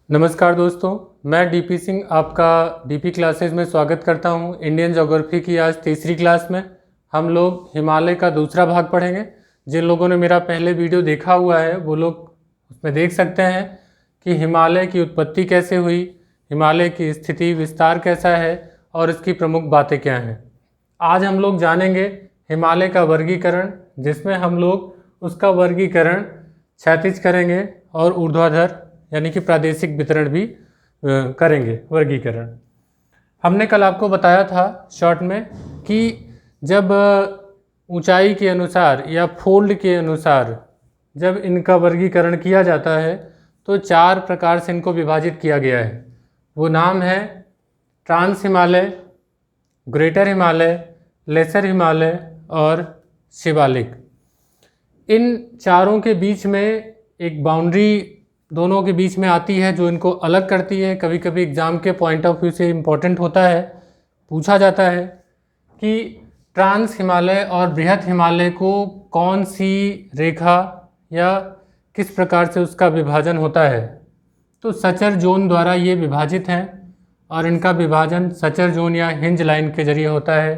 नमस्कार दोस्तों, मैं डीपी सिंह आपका डीपी क्लासेस में स्वागत करता हूं। इंडियन ज्योग्राफी की आज तीसरी क्लास में हम लोग हिमालय का दूसरा भाग पढ़ेंगे। जिन लोगों ने मेरा पहले वीडियो देखा हुआ है वो लोग उसमें देख सकते हैं कि हिमालय की उत्पत्ति कैसे हुई, हिमालय की स्थिति विस्तार कैसा है और इसकी प्रमुख बातें क्या हैं। आज हम लोग जानेंगे हिमालय का वर्गीकरण, जिसमें हम लोग उसका वर्गीकरण क्षैतिज करेंगे और ऊर्ध्वाधर यानी कि प्रादेशिक वितरण भी करेंगे वर्गीकरण। हमने कल आपको बताया था शॉर्ट में कि जब ऊंचाई के अनुसार या फोल्ड के अनुसार जब इनका वर्गीकरण किया जाता है तो चार प्रकार से इनको विभाजित किया गया है। वो नाम है trans Himalaya, greater Himalaya, lesser Himalaya और शिवालिक। इन चारों के बीच में एक बाउंड्री दोनों के बीच में आती है जो इनको अलग करती है। कभी कभी एग्ज़ाम के पॉइंट ऑफ व्यू से इम्पोर्टेंट होता है, पूछा जाता है कि ट्रांस हिमालय और बृहत हिमालय को कौन सी रेखा या किस प्रकार से उसका विभाजन होता है। तो सचर जोन द्वारा ये विभाजित हैं और इनका विभाजन सचर जोन या हिंज लाइन के जरिए होता है।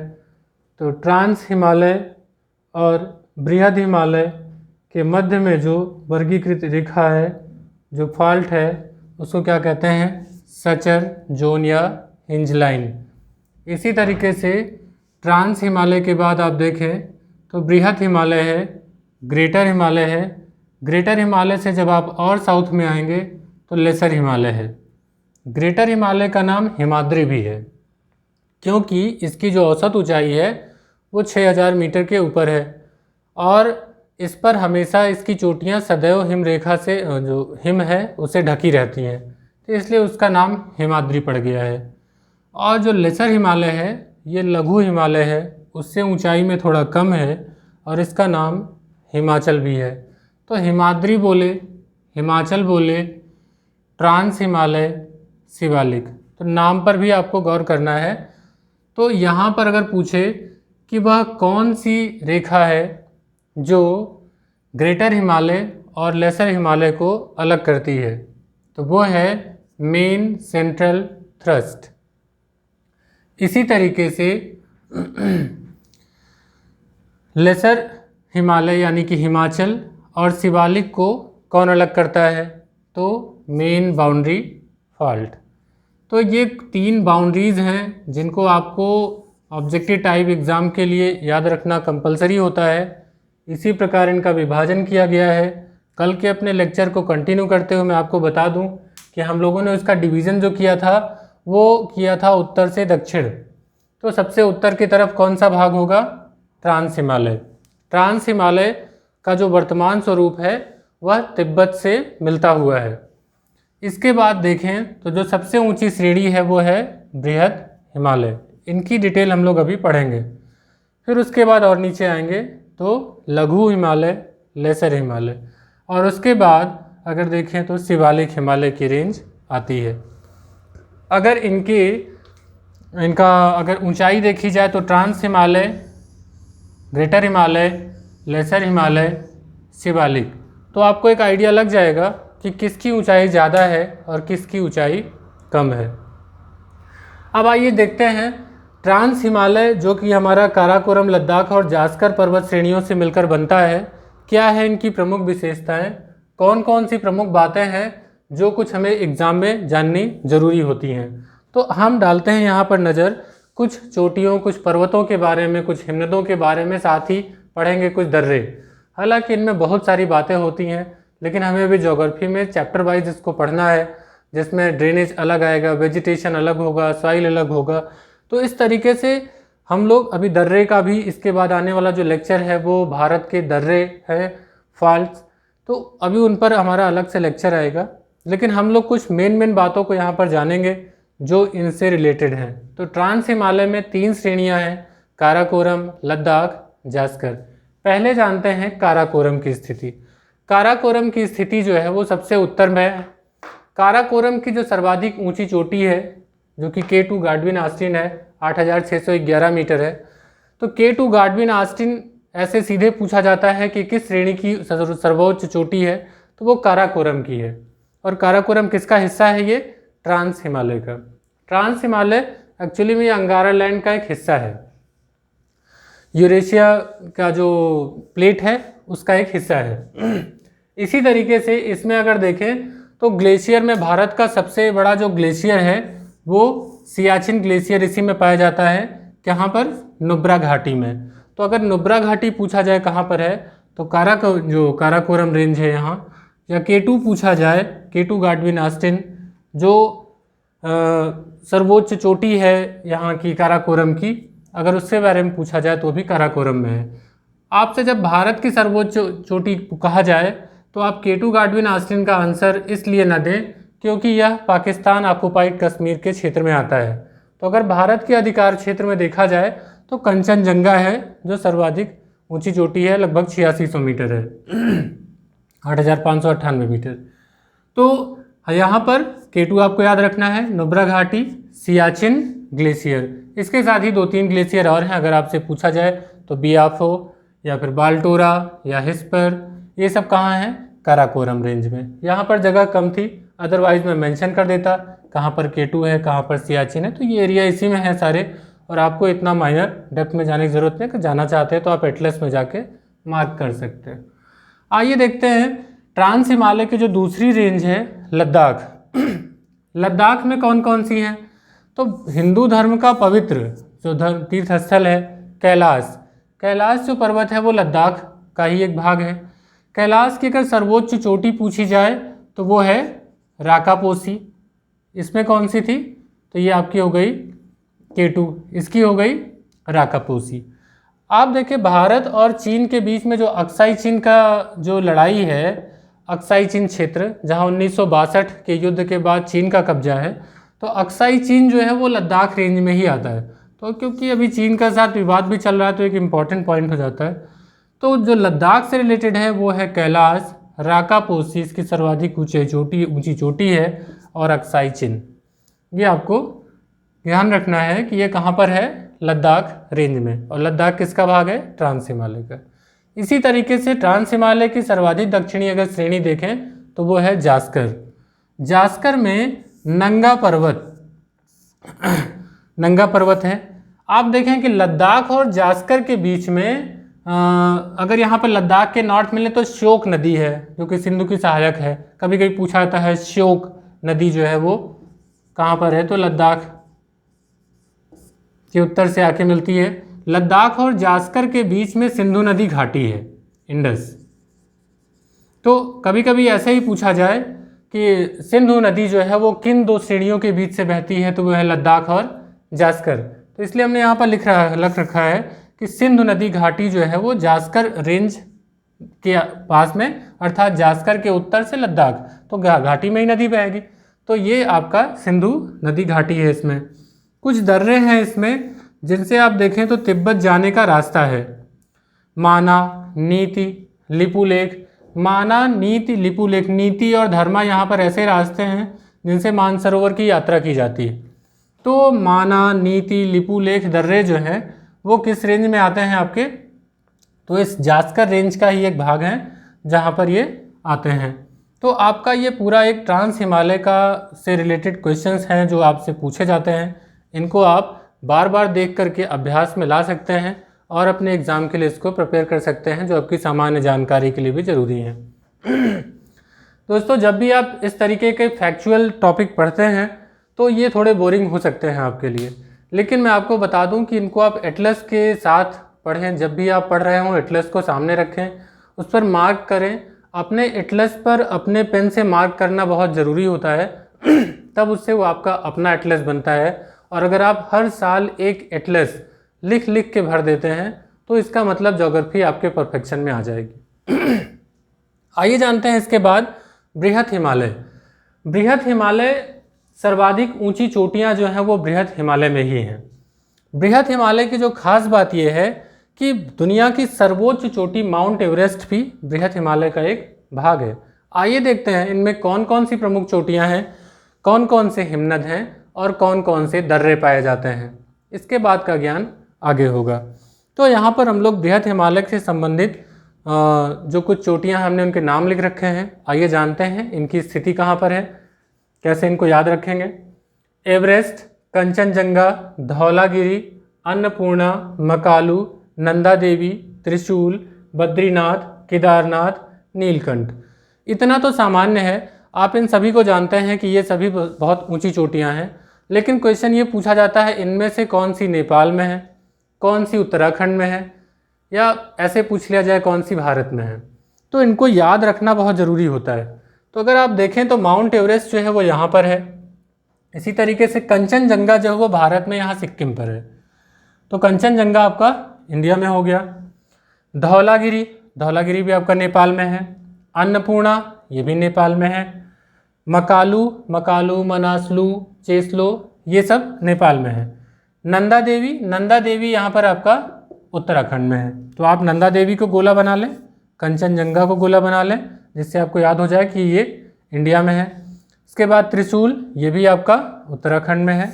तो ट्रांस हिमालय और बृहद हिमालय के मध्य में जो वर्गीकृत रेखा है, जो फॉल्ट है, उसको क्या कहते हैं? सचर जोन या हिंज लाइन। इसी तरीके से ट्रांस हिमालय के बाद आप देखें तो बृहत हिमालय है, ग्रेटर हिमालय है। ग्रेटर हिमालय से जब आप और साउथ में आएंगे तो लेसर हिमालय है। ग्रेटर हिमालय का नाम हिमाद्री भी है क्योंकि इसकी जो औसत ऊंचाई है वो 6000 मीटर के ऊपर है और इस पर हमेशा इसकी चोटियाँ सदैव हिम रेखा से जो हिम है उसे ढकी रहती हैं, तो इसलिए उसका नाम हिमाद्री पड़ गया है। और जो लेसर हिमालय है ये लघु हिमालय है, उससे ऊंचाई में थोड़ा कम है और इसका नाम हिमाचल भी है। तो हिमाद्री बोले, हिमाचल बोले, ट्रांस हिमालय, शिवालिक, तो नाम पर भी आपको गौर करना है। तो यहाँ पर अगर पूछे कि वह कौन सी रेखा है जो ग्रेटर हिमालय और लेसर हिमालय को अलग करती है, तो वो है मेन सेंट्रल थ्रस्ट। इसी तरीके से लेसर हिमालय यानी कि हिमाचल और शिवालिक को कौन अलग करता है? तो मेन बाउंड्री फॉल्ट। तो ये तीन बाउंड्रीज हैं जिनको आपको ऑब्जेक्टिव टाइप एग्ज़ाम के लिए याद रखना कंपलसरी होता है। इसी प्रकार इनका विभाजन किया गया है। कल के अपने लेक्चर को कंटिन्यू करते हुए मैं आपको बता दूं कि हम लोगों ने उसका डिवीज़न जो किया था वो किया था उत्तर से दक्षिण। तो सबसे उत्तर की तरफ कौन सा भाग होगा? ट्रांस हिमालय। ट्रांस हिमालय का जो वर्तमान स्वरूप है वह तिब्बत से मिलता हुआ है। इसके बाद देखें तो जो सबसे ऊंची श्रेणी है वो है बृहद हिमालय। इनकी डिटेल हम लोग अभी पढ़ेंगे। फिर उसके बाद और नीचे आएंगे तो लघु हिमालय, लेसर हिमालय, और उसके बाद अगर देखें तो शिवालिक हिमालय की रेंज आती है। अगर इनका अगर ऊंचाई देखी जाए तो trans Himalaya, greater Himalaya, lesser Himalaya, Shivalik, तो आपको एक आइडिया लग जाएगा कि किसकी ऊंचाई ज़्यादा है और किसकी ऊंचाई कम है। अब आइए देखते हैं ट्रांस हिमालय जो कि हमारा काराकोरम, लद्दाख और जास्कर पर्वत श्रेणियों से मिलकर बनता है, क्या है इनकी प्रमुख विशेषताएं, कौन कौन सी प्रमुख बातें हैं जो कुछ हमें एग्ज़ाम में जाननी जरूरी होती हैं। तो हम डालते हैं यहाँ पर नज़र कुछ चोटियों, कुछ पर्वतों के बारे में, कुछ हिमनदों के बारे में, साथ ही पढ़ेंगे कुछ दर्रे। हालांकि इनमें बहुत सारी बातें होती हैं लेकिन हमें अभी ज्योग्राफी में चैप्टर वाइज इसको पढ़ना है, जिसमें ड्रेनेज अलग आएगा, वेजिटेशन अलग होगा, सॉइल अलग होगा। तो इस तरीके से हम लोग अभी दर्रे का भी, इसके बाद आने वाला जो लेक्चर है वो भारत के दर्रे है, फॉल्ट्स, तो अभी उन पर हमारा अलग से लेक्चर आएगा। लेकिन हम लोग कुछ मेन बातों को यहाँ पर जानेंगे जो इनसे रिलेटेड हैं। तो ट्रांस हिमालय में 3 श्रेणियाँ हैं, काराकोरम, लद्दाख, जास्कर। पहले जानते हैं काराकोरम की स्थिति। काराकोरम की स्थिति जो है वो सबसे उत्तर में है। काराकोरम की जो सर्वाधिक ऊंची चोटी है जो कि K2 गाडविन आस्टिन है, 8611 मीटर है। तो K2 गाडविन आस्टिन ऐसे सीधे पूछा जाता है कि किस श्रेणी की सर्वोच्च चोटी है, तो वो काराकोरम की है। और काराकोरम किसका हिस्सा है? ये ट्रांस हिमालय का। ट्रांस हिमालय एक्चुअली में ये अंगारा लैंड का एक हिस्सा है, यूरेशिया का जो प्लेट है उसका एक हिस्सा है। इसी तरीके से इसमें अगर देखें तो ग्लेशियर में भारत का सबसे बड़ा जो ग्लेशियर है वो सियाचिन ग्लेशियर इसी में पाया जाता है। कहाँ पर? नुब्रा घाटी में। तो अगर नुब्रा घाटी पूछा जाए कहाँ पर है तो जो काराकोरम रेंज है यहाँ, या K2 पूछा जाए, K2 गाडविन ऑस्टिन जो सर्वोच्च चोटी है यहाँ की काराकोरम की, अगर उससे बारे में पूछा जाए तो भी काराकोरम में है। आपसे जब भारत की सर्वोच्च चोटी कहा जाए तो आप K2 गाडविन ऑस्टिन का आंसर इसलिए न दें क्योंकि यह पाकिस्तान ऑक्युपाइड कश्मीर के क्षेत्र में आता है। तो अगर भारत के अधिकार क्षेत्र में देखा जाए तो कंचनजंगा है जो सर्वाधिक ऊंची चोटी है, लगभग 8600 मीटर है, 8598 मीटर। तो यहाँ पर K2 आपको याद रखना है, नुब्रा घाटी, सियाचिन ग्लेशियर। इसके साथ ही 2-3 ग्लेशियर और हैं, अगर आपसे पूछा जाए तो बियाफो या फिर बाल्टोरा या हिस्पर, ये सब कहाँ हैं? काराकोरम रेंज में। यहाँ पर जगह कम थी, अदरवाइज मैं मेंशन कर देता कहाँ पर K2 है, कहाँ पर सियाचिन है। तो ये एरिया इसी में है सारे, और आपको इतना माइनर डेप्थ में जाने की ज़रूरत नहीं। अगर जाना चाहते हैं तो आप एटलस में जाके मार्क कर सकते हैं। आइए देखते हैं ट्रांस हिमालय की जो दूसरी रेंज है लद्दाख। लद्दाख में कौन कौन सी हैं? तो हिंदू धर्म का पवित्र जो तीर्थ स्थल है कैलाश, कैलाश जो पर्वत है वो लद्दाख का ही एक भाग है। कैलाश की अगर सर्वोच्च चोटी पूछी जाए तो वो है राकापोसी। इसमें कौन सी थी? तो ये आपकी हो गई K2, इसकी हो गई राकापोसी। आप देखिए भारत और चीन के बीच में जो अक्साई चीन का जो लड़ाई है, अक्साई चीन क्षेत्र जहां 1962 के युद्ध के बाद चीन का कब्जा है, तो अक्साई चीन जो है वो लद्दाख रेंज में ही आता है। तो क्योंकि अभी चीन का साथ विवाद भी चल रहा है तो एक इम्पॉर्टेंट पॉइंट हो जाता है। तो जो लद्दाख से रिलेटेड है वो है कैलाश, राकापोसी इसकी सर्वाधिक ऊंची चोटी है, और अक्साई चिन। ये आपको ध्यान रखना है कि ये कहाँ पर है? लद्दाख रेंज में। और लद्दाख किसका भाग है? ट्रांस हिमालय का। इसी तरीके से ट्रांस हिमालय की सर्वाधिक दक्षिणी अगर श्रेणी देखें तो वो है जास्कर। जास्कर में नंगा पर्वत है। आप देखें कि लद्दाख और जास्कर के बीच में अगर यहाँ पर लद्दाख के नॉर्थ मिले तो श्योक नदी है जो कि सिंधु की सहायक है। कभी कभी पूछा जाता है श्योक नदी जो है वो कहाँ पर है, तो लद्दाख के उत्तर से आके मिलती है। लद्दाख और जास्कर के बीच में सिंधु नदी घाटी है, इंडस। तो कभी कभी ऐसे ही पूछा जाए कि सिंधु नदी जो है वो किन दो श्रेणियों के बीच से बहती है, तो वो है लद्दाख और जास्कर। तो इसलिए हमने यहाँ पर लिख रखा है कि सिंधु नदी घाटी जो है वो जास्कर रेंज के पास में, अर्थात जास्कर के उत्तर से लद्दाख, तो घाटी में ही नदी बहेगी। तो ये आपका सिंधु नदी घाटी है। इसमें कुछ दर्रे हैं इसमें जिनसे आप देखें तो तिब्बत जाने का रास्ता है। माना, नीति, लिपुलेख। माना, नीति, लिपुलेख, नीति और धर्मा यहाँ पर ऐसे रास्ते हैं जिनसे मानसरोवर की यात्रा की जाती है। तो माना, नीति, लिपुलेख दर्रे जो हैं वो किस रेंज में आते हैं आपके? तो इस जास्कर रेंज का ही एक भाग है जहाँ पर ये आते हैं। तो आपका ये पूरा एक ट्रांस हिमालय का से रिलेटेड क्वेश्चंस हैं जो आपसे पूछे जाते हैं। इनको आप बार बार देख करके अभ्यास में ला सकते हैं और अपने एग्ज़ाम के लिए इसको प्रिपेयर कर सकते हैं, जो आपकी सामान्य जानकारी के लिए भी ज़रूरी है। दोस्तों, जब भी आप इस तरीके के फैक्चुअल टॉपिक पढ़ते हैं तो ये थोड़े बोरिंग हो सकते हैं आपके लिए, लेकिन मैं आपको बता दूं कि इनको आप एटलस के साथ पढ़ें। जब भी आप पढ़ रहे हों एटलस को सामने रखें, उस पर मार्क करें। अपने एटलस पर अपने पेन से मार्क करना बहुत ज़रूरी होता है, तब उससे वो आपका अपना एटलस बनता है। और अगर आप हर साल एक एटलस लिख लिख के भर देते हैं तो इसका मतलब ज्योग्राफी आपके परफेक्शन में आ जाएगी। आइए जानते हैं इसके बाद बृहत हिमालय। बृहत हिमालय सर्वाधिक ऊंची चोटियां जो हैं वो बृहत हिमालय में ही हैं। बृहत हिमालय की जो खास बात यह है कि दुनिया की सर्वोच्च चोटी माउंट एवरेस्ट भी बृहत हिमालय का एक भाग है। आइए देखते हैं इनमें कौन कौन सी प्रमुख चोटियां हैं, कौन कौन से हिमनद हैं और कौन कौन से दर्रे पाए जाते हैं। इसके बाद का ज्ञान आगे होगा। तो यहाँ पर हम लोग बृहत हिमालय से संबंधित जो कुछ चोटियां हमने उनके नाम लिख रखे हैं, आइए जानते हैं इनकी स्थिति कहाँ पर है, कैसे इनको याद रखेंगे। एवरेस्ट, कंचनजंगा, धौलागिरी, अन्नपूर्णा, मकालू, नंदा देवी, त्रिशूल, बद्रीनाथ, केदारनाथ, नीलकंठ। इतना तो सामान्य है, आप इन सभी को जानते हैं कि ये सभी बहुत ऊंची चोटियां हैं। लेकिन क्वेश्चन ये पूछा जाता है इनमें से कौन सी नेपाल में है, कौन सी उत्तराखंड में है, या ऐसे पूछ लिया जाए कौन सी भारत में है। तो इनको याद रखना बहुत ज़रूरी होता है। तो अगर आप देखें तो माउंट एवरेस्ट जो है वो यहाँ पर है। इसी तरीके से कंचनजंगा जो है वो भारत में यहाँ सिक्किम पर है। तो कंचनजंगा आपका इंडिया में हो गया। धौलागिरी, धौलागिरी भी आपका नेपाल में है। अन्नपूर्णा, ये भी नेपाल में है। मकालू, मकालू, मनासलू, चेसलो, ये सब नेपाल में है। नंदा देवी, नंदा देवी यहाँ पर आपका उत्तराखंड में है। तो आप नंदा देवी को गोला बना लें, कंचनजंगा को गोला बना लें, जिससे आपको याद हो जाए कि ये इंडिया में है। इसके बाद त्रिशूल, ये भी आपका उत्तराखंड में है।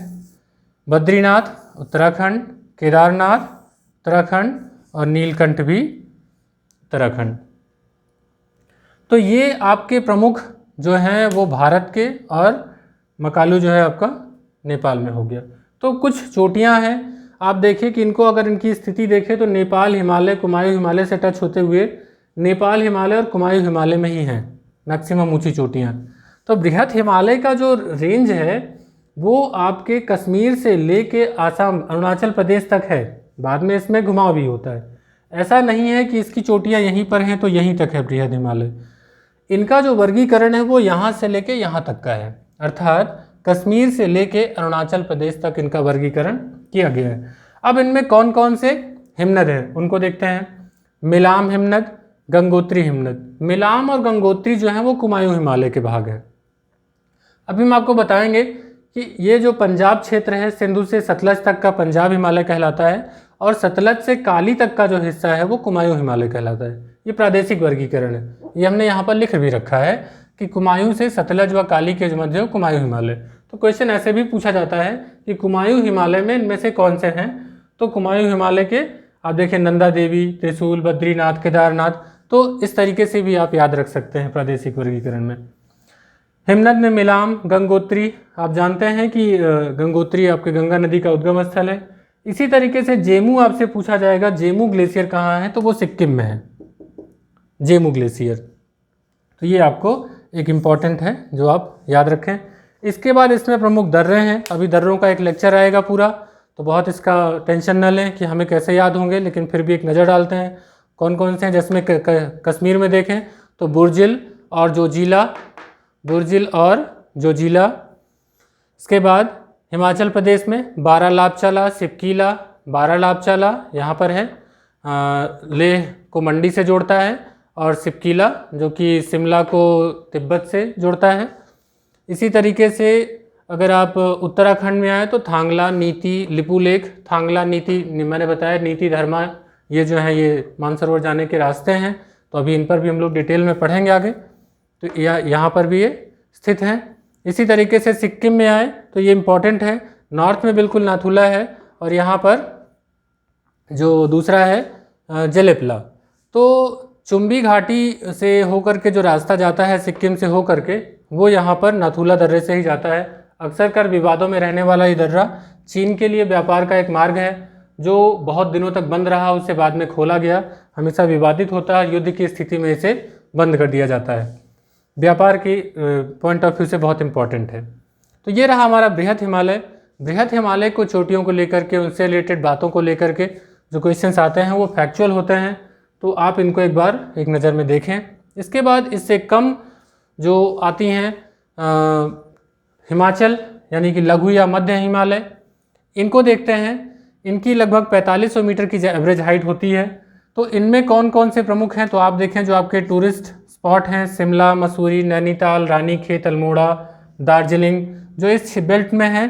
बद्रीनाथ उत्तराखंड, केदारनाथ उत्तराखंड और नीलकंठ भी उत्तराखंड। तो ये आपके प्रमुख जो हैं वो भारत के, और मकालू जो है आपका नेपाल में हो गया। तो कुछ चोटियां हैं, आप देखिए कि इनको अगर इनकी स्थिति देखें तो नेपाल हिमालय, कुमायूं हिमालय से टच होते हुए नेपाल हिमालय और कुमायूं हिमालय में ही हैं मैक्सिमम ऊंची चोटियां। तो बृहत हिमालय का जो रेंज है वो आपके कश्मीर से लेके आसाम, अरुणाचल प्रदेश तक है। बाद में इसमें घुमाव भी होता है, ऐसा नहीं है कि इसकी चोटियां यहीं पर हैं तो यहीं तक है बृहद हिमालय। इनका जो वर्गीकरण है वो यहाँ से लेके यहाँ तक का है, अर्थात कश्मीर से लेके अरुणाचल प्रदेश तक इनका वर्गीकरण किया गया है। अब इनमें कौन कौन से हिमनद हैं उनको देखते हैं। मिलाम हिमनद, गंगोत्री हिमनद। मिलाम और गंगोत्री जो है वो कुमायूं हिमालय के भाग हैं। अभी हम आपको बताएंगे कि ये जो पंजाब क्षेत्र है, सिंधु से सतलज तक का पंजाब हिमालय कहलाता है, और सतलज से काली तक का जो हिस्सा है वो कुमायूं हिमालय कहलाता है। ये प्रादेशिक वर्गीकरण है, ये हमने यहाँ पर लिख भी रखा है कि कुमायूं से सतलज व काली के मध्य कुमायूं हिमालय। तो क्वेश्चन ऐसे भी पूछा जाता है कि कुमायूं हिमालय में इनमें से कौन से हैं। तो कुमायूं हिमालय के आप देखें नंदा देवी, त्रिशूल, बद्रीनाथ, केदारनाथ। तो इस तरीके से भी आप याद रख सकते हैं प्रादेशिक वर्गीकरण में। हिमनद में मिलाम, गंगोत्री, आप जानते हैं कि गंगोत्री आपके गंगा नदी का उद्गम स्थल है। इसी तरीके से जेमू आपसे पूछा जाएगा, जेमू ग्लेशियर कहाँ है, तो वो सिक्किम में है, जेमू ग्लेशियर। तो ये आपको एक इम्पॉर्टेंट है जो आप याद रखें। इसके बाद इसमें प्रमुख दर्रे हैं, अभी दर्रों का एक लेक्चर आएगा पूरा, तो बहुत इसका टेंशन न लें कि हमें कैसे याद होंगे, लेकिन फिर भी एक नज़र डालते हैं कौन कौन से हैं। जिसमें कश्मीर में देखें तो बुर्जिल और जोजिला, बुर्जिल और जोजिला। इसके बाद हिमाचल प्रदेश में बारालापचाला, सिपकीला, बारालापचाला यहाँ पर है, लेह को मंडी से जोड़ता है, और सिपकीला जो कि शिमला को तिब्बत से जोड़ता है। इसी तरीके से अगर आप उत्तराखंड में आए तो थांगला, नीति, लिपुलेख, थांगला, नीति मैंने बताया, नीति, धर्मा, ये जो है ये मानसरोवर जाने के रास्ते हैं। तो अभी इन पर भी हम लोग डिटेल में पढ़ेंगे आगे। तो यहाँ पर भी ये स्थित हैं। इसी तरीके से सिक्किम में आए तो ये इम्पॉर्टेंट है, नॉर्थ में बिल्कुल नाथुला है, और यहाँ पर जो दूसरा है जेलेपला। तो चुम्बी घाटी से होकर के जो रास्ता जाता है सिक्किम से होकर के, वो यहाँ पर नाथुला दर्रे से ही जाता है। अक्सर कर विवादों में रहने वाला ये दर्रा चीन के लिए व्यापार का एक मार्ग है, जो बहुत दिनों तक बंद रहा, उससे बाद में खोला गया, हमेशा विवादित होता है, युद्ध की स्थिति में इसे बंद कर दिया जाता है। व्यापार की पॉइंट ऑफ व्यू से बहुत इंपॉर्टेंट है। तो ये रहा हमारा बृहत हिमालय। बृहत हिमालय को चोटियों को लेकर के, उनसे रिलेटेड बातों को लेकर के जो क्वेश्चंस आते हैं वो फैक्चुअल होते हैं, तो आप इनको एक बार एक नज़र में देखें। इसके बाद इससे कम जो आती हैं हिमाचल, यानी कि लघु या मध्य हिमालय, इनको देखते हैं। इनकी लगभग 4500 मीटर की एवरेज हाइट होती है। तो इनमें कौन कौन से प्रमुख हैं, तो आप देखें जो आपके टूरिस्ट स्पॉट हैं, शिमला, मसूरी, नैनीताल, रानीखेत, अल्मोड़ा, दार्जिलिंग, जो इस बेल्ट में है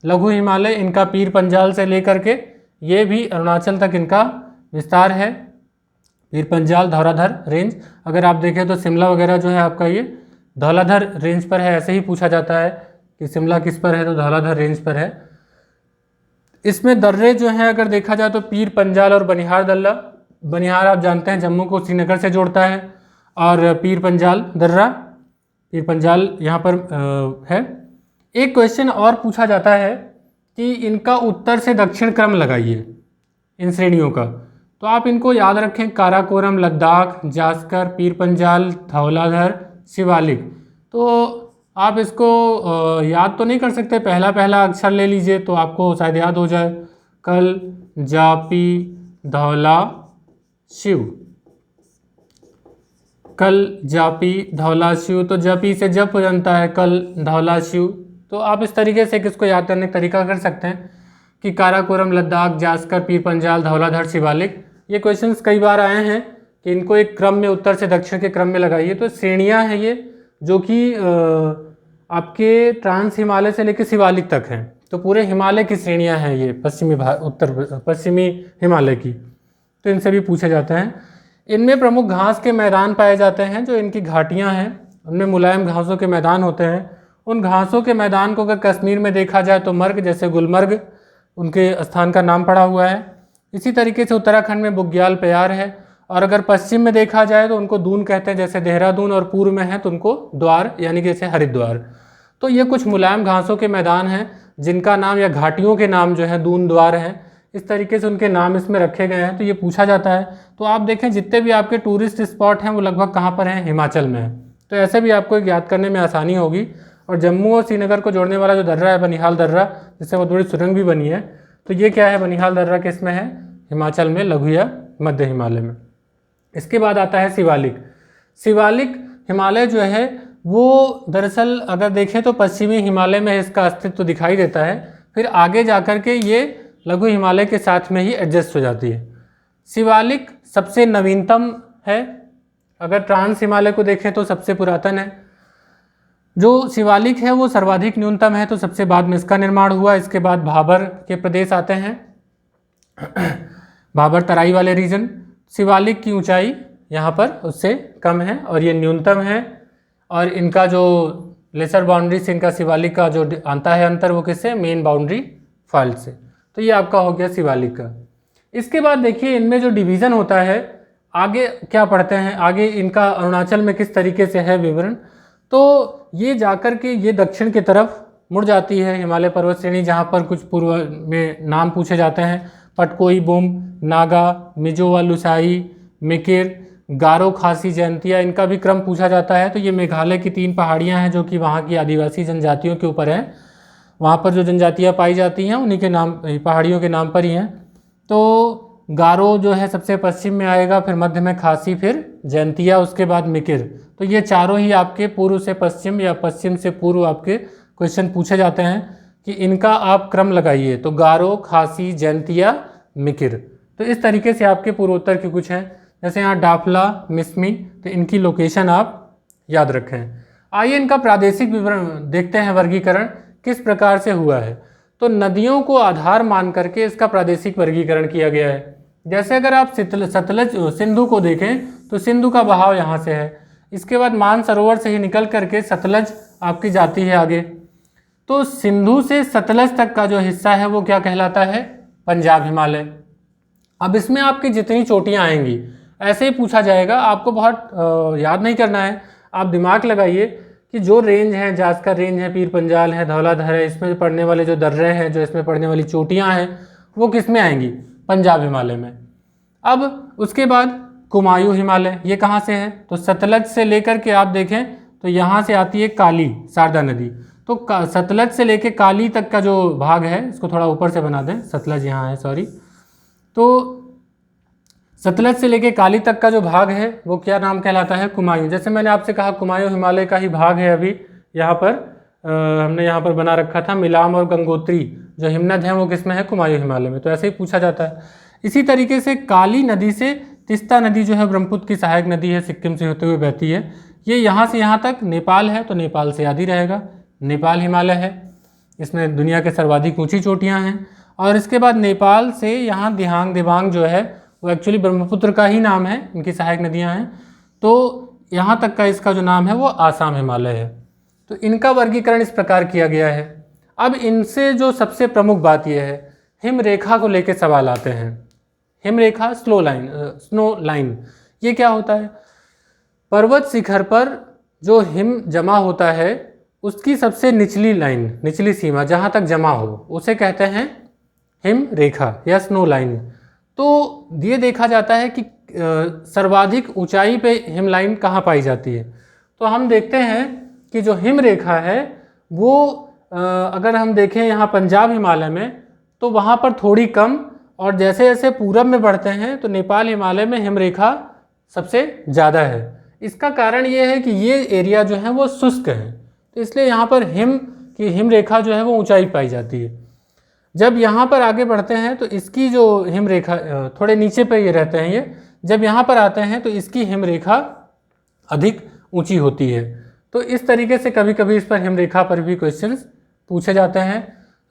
लघु हिमालय, इनका पीर पंजाल से लेकर के ये भी अरुणाचल तक इनका विस्तार है। पीर पंजाल, धौलाधर रेंज, अगर आप देखें तो शिमला वगैरह जो है आपका ये धौलाधर रेंज पर है। ऐसे ही पूछा जाता है कि शिमला किस पर है, तो धौलाधर रेंज पर है। इसमें दर्रे जो हैं अगर देखा जाए तो पीर पंजाल और बनिहार दर्रा, बनिहाल आप जानते हैं जम्मू को श्रीनगर से जोड़ता है, और पीर पंजाल दर्रा, पीर पंजाल यहाँ पर है। एक क्वेश्चन और पूछा जाता है कि इनका उत्तर से दक्षिण क्रम लगाइए इन श्रेणियों का। तो आप इनको याद रखें, काराकोरम, लद्दाख, जास्कर, पीर पंजाल, धौलाधर, शिवालिक। तो आप इसको याद तो नहीं कर सकते, पहला पहला अक्षर ले लीजिए तो आपको शायद याद हो जाए। कल, जापी, धौला, शिव। कल, जापी, धौला, शिव। तो जापी से जप बनता है, कल, धौला, शिव। तो आप इस तरीके से किसको याद करने का तरीका कर सकते हैं कि काराकोरम, लद्दाख, जास्कर, पीर पंजाल, धौलाधर, शिवालिक। ये क्वेश्चंस कई बार आए हैं कि इनको एक क्रम में, उत्तर से दक्षिण के क्रम में लगाइए। तो श्रेणियां हैं ये, जो कि आपके ट्रांस हिमालय से लेकर शिवालिक तक हैं। तो पूरे हिमालय की श्रेणियां हैं ये, पश्चिमी हिमालय की। तो इनसे भी पूछे जाते हैं। इनमें प्रमुख घास के मैदान पाए जाते हैं, जो इनकी घाटियां हैं उनमें मुलायम घासों के मैदान होते हैं। उन घासों के मैदान को अगर कश्मीर में देखा जाए तो मर्ग, जैसे गुलमर्ग उनके स्थान का नाम पड़ा हुआ है। इसी तरीके से उत्तराखंड में बुग्याल प्यार है, और अगर पश्चिम में देखा जाए तो उनको दून कहते हैं, जैसे देहरादून, और पूर्व में है तो उनको द्वार, यानी कि जैसे हरिद्वार। तो ये कुछ मुलायम घासों के मैदान हैं जिनका नाम, या घाटियों के नाम जो है दून, द्वार हैं। इस तरीके से उनके नाम इसमें रखे गए हैं। तो ये पूछा जाता है। तो आप देखें जितने भी आपके टूरिस्ट स्पॉट हैं वो लगभग कहाँ पर हैं, हिमाचल में है। तो ऐसे भी आपको याद करने में आसानी होगी। और जम्मू और श्रीनगर को जोड़ने वाला जो दर्रा है, बनिहाल दर्रा, जिससे बहुत बड़ी सुरंग भी बनी है, तो ये क्या है, बनिहाल दर्रा किस में है, हिमाचल में, लघु या मध्य हिमालय में। इसके बाद आता है शिवालिक। शिवालिक हिमालय जो है वो दरअसल अगर देखें तो पश्चिमी हिमालय में इसका अस्तित्व दिखाई देता है, फिर आगे जाकर के ये लघु हिमालय के साथ में ही एडजस्ट हो जाती है। शिवालिक सबसे नवीनतम है, अगर ट्रांस हिमालय को देखें तो सबसे पुरातन है। जो शिवालिक है वो सर्वाधिक न्यूनतम है, तो सबसे बाद में इसका निर्माण हुआ। इसके बाद भाबर के प्रदेश आते हैं, भाबर तराई वाले रीजन। शिवालिक की ऊंचाई यहाँ पर उससे कम है और ये न्यूनतम है, और इनका जो लेसर बाउंड्री से इनका शिवालिक का जो आता है अंतर, वो किससे, मेन बाउंड्री फॉल्ट से। तो ये आपका हो गया शिवालिक का। इसके बाद देखिए इनमें जो डिवीज़न होता है, आगे क्या पढ़ते हैं, आगे इनका अरुणाचल में किस तरीके से है विवरण। तो ये जाकर के ये दक्षिण की तरफ मुड़ जाती है हिमालय पर्वत श्रेणी, जहाँ पर कुछ पूर्व में नाम पूछे जाते हैं, पटकोई बुम, नागा, मिजो व लुसाई, मिकिर, गारो, खासी, जयंतिया, इनका भी क्रम पूछा जाता है। तो ये मेघालय की 3 पहाड़ियाँ हैं जो कि वहाँ की आदिवासी जनजातियों के ऊपर हैं। वहाँ पर जो जनजातियाँ पाई जाती हैं उन्हीं के नाम, पहाड़ियों के नाम पर ही हैं। तो गारो जो है सबसे पश्चिम में आएगा, फिर मध्य में खासी, फिर जयंतिया, उसके बाद मिकिर। तो ये चारों ही आपके पूर्व से पश्चिम या पश्चिम से पूर्व आपके क्वेश्चन पूछे जाते हैं कि इनका आप क्रम लगाइए। तो गारो, खासी, जयंतिया, मिकिर। तो इस तरीके से आपके पूर्वोत्तर के कुछ हैं, जैसे यहाँ डाफला, मिसमी, तो इनकी लोकेशन आप याद रखें। आइए इनका प्रादेशिक विवरण देखते हैं, वर्गीकरण किस प्रकार से हुआ है। तो नदियों को आधार मान करके इसका प्रादेशिक वर्गीकरण किया गया है। जैसे अगर आप सतलज, सिंधु को देखें तो सिंधु का बहाव यहाँ से है, इसके बाद मानसरोवर से ही निकल करके सतलज आपकी जाती है आगे। तो सिंधु से सतलज तक का जो हिस्सा है वो क्या कहलाता है, पंजाब हिमालय। अब इसमें आपकी जितनी चोटियाँ आएंगी ऐसे ही पूछा जाएगा, आपको बहुत याद नहीं करना है, आप दिमाग लगाइए कि जो रेंज है, जास्कर रेंज है, पीर पंजाल है, धौलाधर है, इसमें पड़ने वाले जो दर्रे हैं, जो इसमें पड़ने वाली चोटियाँ हैं, वो किस में आएंगी, पंजाब हिमालय में। अब उसके बाद कुमायूं हिमालय, ये कहाँ से है, तो सतलज से लेकर के आप देखें तो यहाँ से आती है काली, शारदा नदी। तो सतलज से लेकर काली तक का जो भाग है, इसको थोड़ा ऊपर से बना दें, सतलज यहाँ है, सॉरी। तो सतलज से लेकर काली तक का जो भाग है वो क्या नाम कहलाता है, कुमायूं। जैसे मैंने आपसे कहा कुमायूं हिमालय का ही भाग है। अभी यहाँ पर हमने यहाँ पर बना रखा था, मिलाम और गंगोत्री जो हिमनद है वो किस में है, कुमायूं हिमालय में। तो ऐसे ही पूछा जाता है। इसी तरीके से काली नदी से तिस्ता नदी जो है ब्रह्मपुत्र की सहायक नदी है, सिक्किम से होते हुए बहती है। ये यहाँ से यहाँ तक नेपाल है, तो नेपाल से याद ही रहेगा, नेपाल हिमालय है। इसमें दुनिया के सर्वाधिक ऊंची चोटियाँ हैं। और इसके बाद नेपाल से यहाँ दिहांग दिबांग जो है वो एक्चुअली ब्रह्मपुत्र का ही नाम है, इनकी सहायक नदियाँ हैं। तो यहाँ तक का इसका जो नाम है वो आसाम हिमालय है। तो इनका वर्गीकरण इस प्रकार किया गया है। अब इनसे जो सबसे प्रमुख बात यह है, हिम रेखा को लेकर सवाल आते हैं। हिमरेखा स्नो लाइन, ये क्या होता है? पर्वत शिखर पर जो हिम जमा होता है उसकी सबसे निचली लाइन, निचली सीमा जहाँ तक जमा हो, उसे कहते हैं हिम रेखा या स्नो लाइन। तो ये देखा जाता है कि सर्वाधिक ऊंचाई पे हिम लाइन कहाँ पाई जाती है। तो हम देखते हैं कि जो हिम रेखा है वो अगर हम देखें यहाँ पंजाब हिमालय में तो वहाँ पर थोड़ी कम, और जैसे जैसे पूरब में बढ़ते हैं तो नेपाल हिमालय में हिम रेखा सबसे ज़्यादा है। इसका कारण ये है कि ये एरिया जो है वो शुष्क है, तो इसलिए यहाँ पर हिम रेखा जो है वो ऊंचाई पाई जाती है। जब यहाँ पर आगे बढ़ते हैं तो इसकी जो हिम रेखा थोड़े नीचे पे ये रहते हैं, ये जब यहाँ पर आते हैं तो इसकी हिम रेखा अधिक ऊंची होती है। तो इस तरीके से कभी कभी इस पर हिम रेखा पर भी क्वेश्चंस पूछे जाते हैं।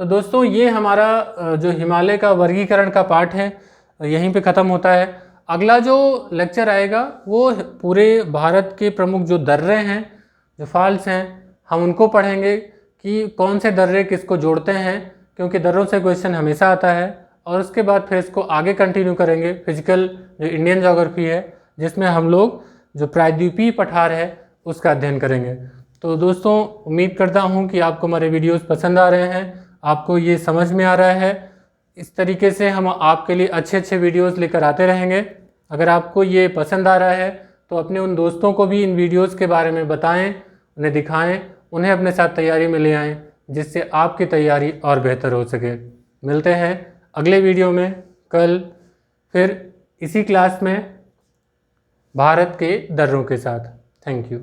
तो दोस्तों ये हमारा जो हिमालय का वर्गीकरण का पार्ट है यहीं पे ख़त्म होता है। अगला जो लेक्चर आएगा वो पूरे भारत के प्रमुख जो दर्रे हैं, जो फॉल्स हैं, हम उनको पढ़ेंगे कि कौन से दर्रे किसको जोड़ते हैं, क्योंकि दर्रों से क्वेश्चन हमेशा आता है। और उसके बाद फिर इसको आगे कंटिन्यू करेंगे फिजिकल जो इंडियन ज्योग्राफी है, जिसमें हम लोग जो प्रायद्वीपीय पठार है उसका अध्ययन करेंगे। तो दोस्तों उम्मीद करता हूँ कि आपको हमारे वीडियोस पसंद आ रहे हैं, आपको ये समझ में आ रहा है। इस तरीके से हम आपके लिए अच्छे अच्छे वीडियोस लेकर आते रहेंगे। अगर आपको ये पसंद आ रहा है तो अपने उन दोस्तों को भी इन वीडियोस के बारे में बताएं, उन्हें दिखाएं, उन्हें अपने साथ तैयारी में ले आएँ, जिससे आपकी तैयारी और बेहतर हो सके। मिलते हैं अगले वीडियो में कल, फिर इसी क्लास में भारत के दर्रों के साथ। Thank you.